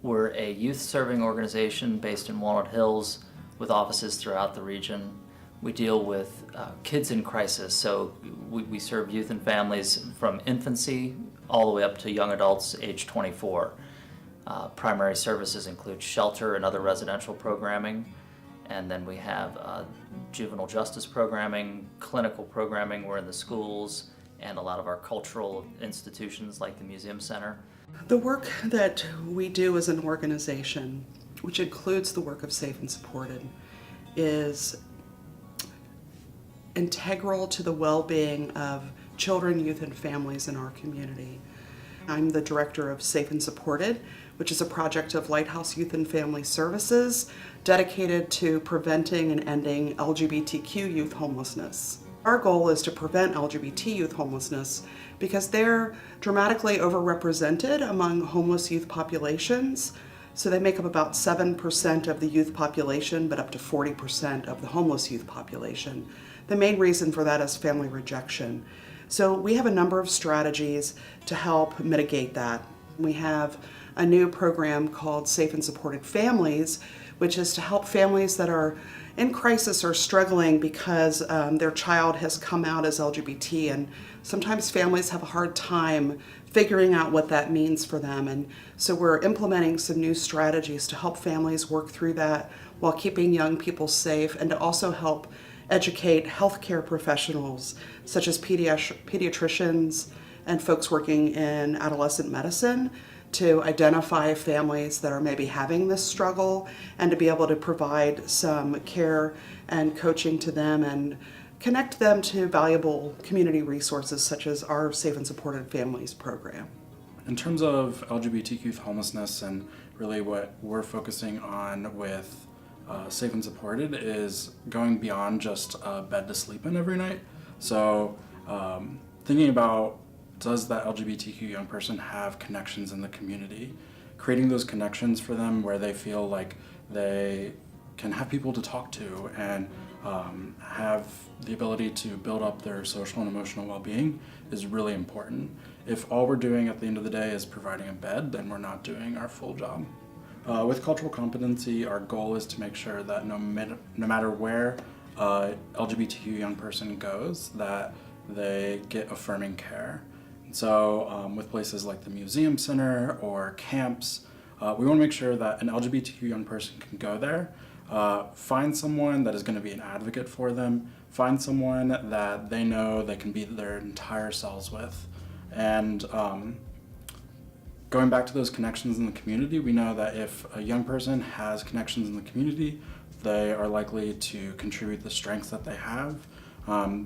We're a youth-serving organization based in Walnut Hills with offices throughout the region. We deal with kids in crisis, so we serve youth and families from infancy all the way up to young adults age 24. Primary services include shelter and other residential programming, and then we have juvenile justice programming, clinical programming. We're in the schools and a lot of our cultural institutions like the Museum Center. The work that we do as an organization, which includes the work of Safe and Supported, is integral to the well-being of children, youth, and families in our community. I'm the director of Safe and Supported, which is a project of Lighthouse Youth and Family Services dedicated to preventing and ending LGBTQ youth homelessness. Our goal is to prevent LGBT youth homelessness because they're dramatically overrepresented among homeless youth populations. So they make up about 7% of the youth population, but up to 40% of the homeless youth population. The main reason for that is family rejection. So we have a number of strategies to help mitigate that. We have a new program called Safe and Supported Families, which is to help families that are in crisis or struggling because their child has come out as LGBT, and sometimes families have a hard time figuring out what that means for them. And so we're implementing some new strategies to help families work through that while keeping young people safe, and to also help educate healthcare professionals such as pediatricians and folks working in adolescent medicine to identify families that are maybe having this struggle, and to be able to provide some care and coaching to them and connect them to valuable community resources such as our Safe and Supported Families program. In terms of LGBTQ youth homelessness, and really what we're focusing on with Safe and Supported is going beyond just a bed to sleep in every night. So thinking about, does that LGBTQ young person have connections in the community? Creating those connections for them where they feel like they can have people to talk to and have the ability to build up their social and emotional well-being is really important. If all we're doing at the end of the day is providing a bed, then we're not doing our full job. With cultural competency, our goal is to make sure that no matter where LGBTQ young person goes, that they get affirming care. So with places like the Museum Center or camps, we want to make sure that an LGBTQ young person can go there, find someone that is going to be an advocate for them, find someone that they know they can be their entire selves with. And going back to those connections in the community, we know that if a young person has connections in the community, they are likely to contribute the strengths that they have.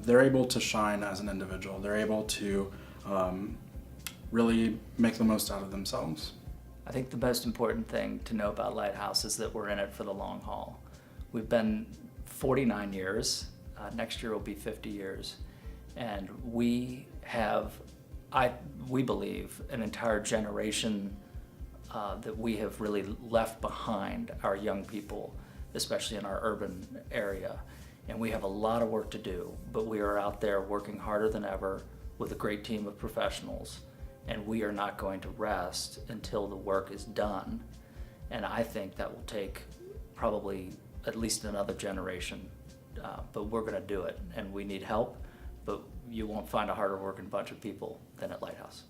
They're able to shine as an individual. They're able to really make the most out of themselves. I think the most important thing to know about Lighthouse is that we're in it for the long haul. We've been 49 years. Next year will be 50 years. And we have, we believe, an entire generation that we have really left behind, our young people, especially in our urban area. And we have a lot of work to do, but we are out there working harder than ever with a great team of professionals, and we are not going to rest until the work is done. And I think that will take probably at least another generation, but we're gonna do it, and we need help, but you won't find a harder working bunch of people than at Lighthouse.